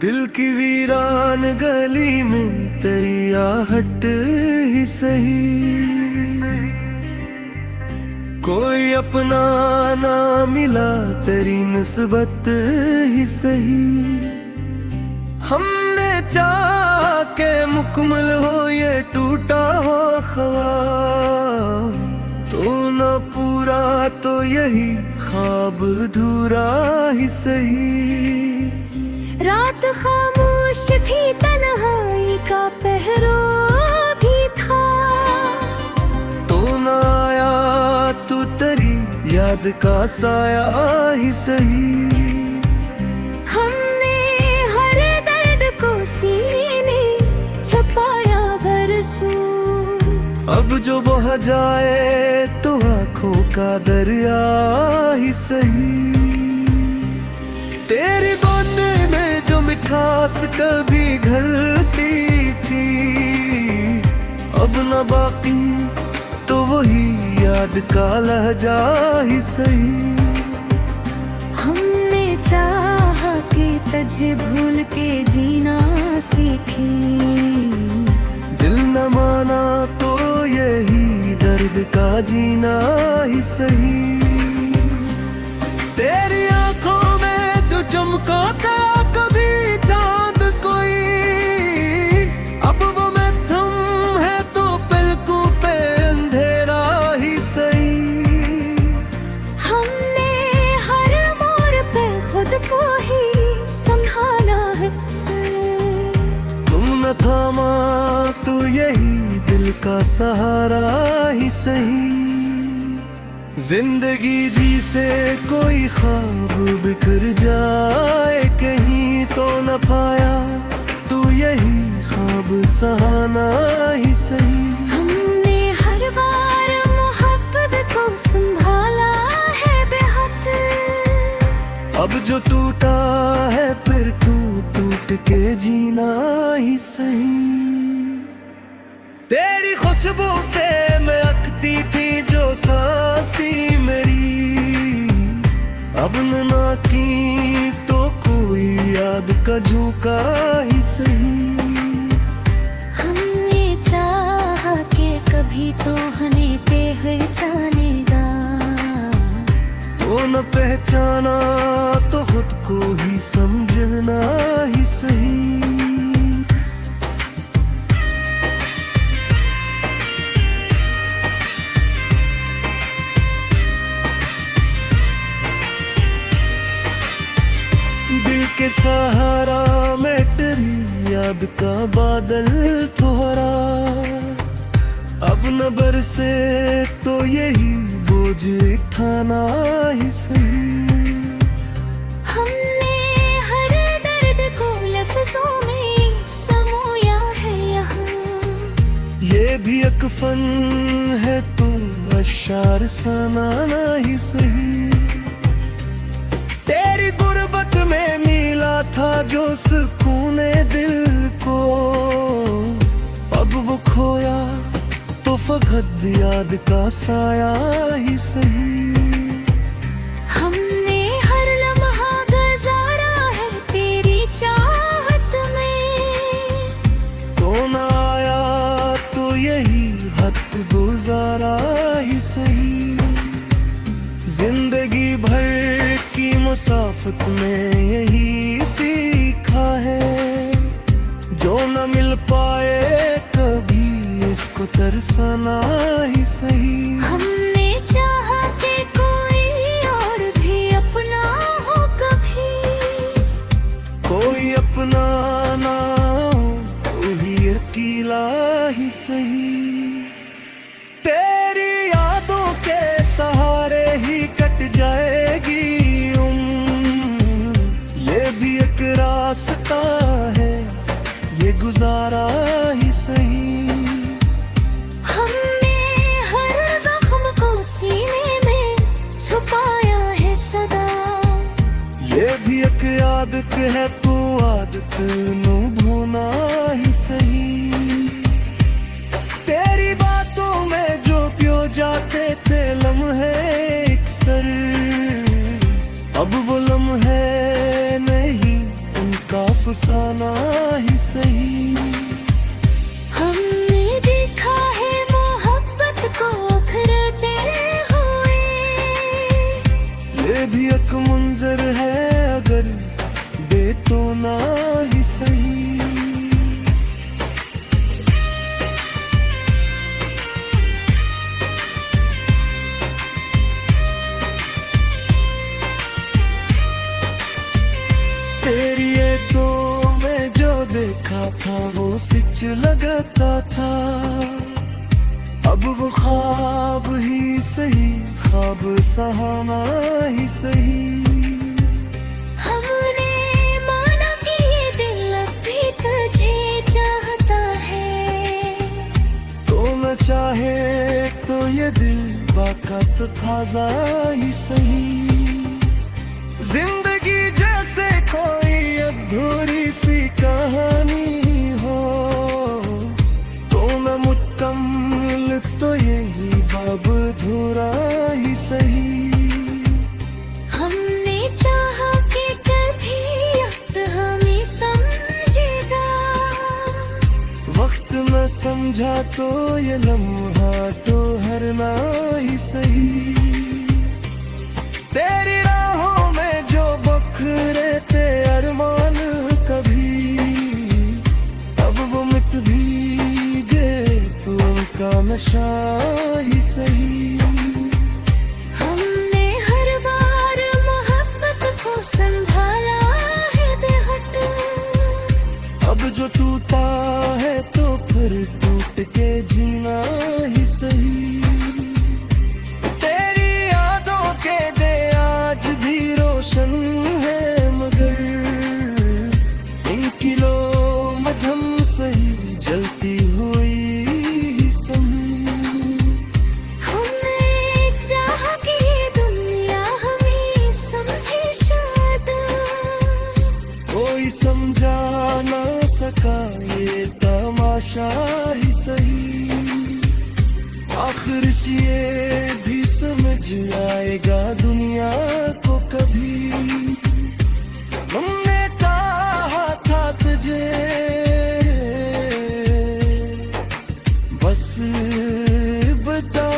दिल की वीरान गली में तेरी आहट ही सही, कोई अपना ना मिला तेरी निस्बत ही सही। हमने चाह के मुकम्मल हो ये टूटा हो ख्वाब, तो न पूरा तो यही ख्वाब अधूरा ही सही। रात खामोश थी, तन्हाई का पहरो भी था, तो न आया तू तेरी याद का साया ही सही। हमने हर दर्द को सीने छुपाया बरसों, अब जो बह जाए तो आंखों का दरिया ही सही। तेरी बातें में जो मिठास कभी घलती थी, अब न बाकी तो वही याद का लहजा ही सही। हमने चाह के तुझे भूल के जीना सीखे, दिल न माना तो यही दर्द का जीना ही सही। तेरी आंखों में तो चमका था कभी चांद कोई, अब वो मैं थम है तो पलकों पे अंधेरा ही सही। हमने हर मोड़ पे खुद को ही संभाला है अक्सर, तुम न थामा तो यही दिल का सहारा ही सही। जिंदगी जी से कोई ख्वाब बिखर जाए कहीं, तो न पाया तो यही ख्वाब सहाना ही सही। हमने हर बार मोहब्बत को संभाला है बेहद, अब जो टूटा है फिर टूट टूट के जीना ही सही। तेरी खुशबू से महकती थी जो सांसी मेरी, अब न ना की तो कोई याद का झोंका ही सही। हमने चाह के कभी तो हमें पहचानेगा, वो न पहचाना तो खुद को ही समझना ही सही। दिल के सहारा में तेरी याद का बादल थोड़ा, अब न बरसे तो यही बोझ उठाना ही सही। हमने हर दर्द को लफ्जों में समोया है यहाँ, ये भी एक फन है तो अशार सुनाना ही सही। तेरी गुर्बत में मिला था जो सुकूने दिल को, अब वो खोया तो फकत याद का साया ही सही। हमने हर लम्हा गुजारा है तेरी चाहत में, तो न आया तो यही वक्त गुजारा ही सही। जिंदगी भर की मुसाफत में यही सीखा है, जो न मिल पाए कभी इसको तरसना ही सही। हमने चाहा कि कोई और भी अपना हो कभी, कोई अपना ना हो तो भी अकेला ही सही। तेरी यादों के सहारे ही कट जाएगी उम्र, ये भी एक रास्ता है ये गुजारा ही सही। हमने हर जख्म को सीने में छुपाया है सदा, ये भी एक आदत है तो आदत नु भूना ही सही। तेरी बातों में जो पियो जाते थे लम्हे अक्सर, अब वो लम्हे नहीं उनका अफसाना ही सही। हमने देखा है मोहब्बत को उखड़ते हुए, ये भी एक मंजर है अगर दे तो ना ही सही। तेरी ये तो मैं जो देखा था वो सच लगता था, अब वो ख्वाब ही सही, ख्वाब सहाना ही सही। हमने माना कि ये दिल अब भी तुझे चाहता है, तो न चाहे तो ये दिल बाक़त ताज़ा ही सही। जिंदगी जैसे कोई अधूरी सी कहानी हो, तो न मुकम्मल तो यही बाब अधूरा ही सही। हमने चाहा कि कभी वक्त हमें समझेगा, वक्त न समझा तो ये लम्हा तो हरना ही सही। तेरी राहों में जो बखरे थे अरमान कभी, अब वो मिट भी गए तो उनका नशा ही सही। हमने हर बार मोहब्बत को संभाला है बेहद, अब जो टूटा है तो फिर टूट के जीना ही सही। तेरी यादों के दे आज भी रोशन है, मगर इनकी लो मध्यम सही जलती हुई ही सही। हमने चाहा कि ये दुनिया हमें समझे शायद, कोई समझा ना सका ये तमाशा ही सही। आखिर ये भी समझ आएगा दुनिया को कभी, हमने कहा था तुझे बस बता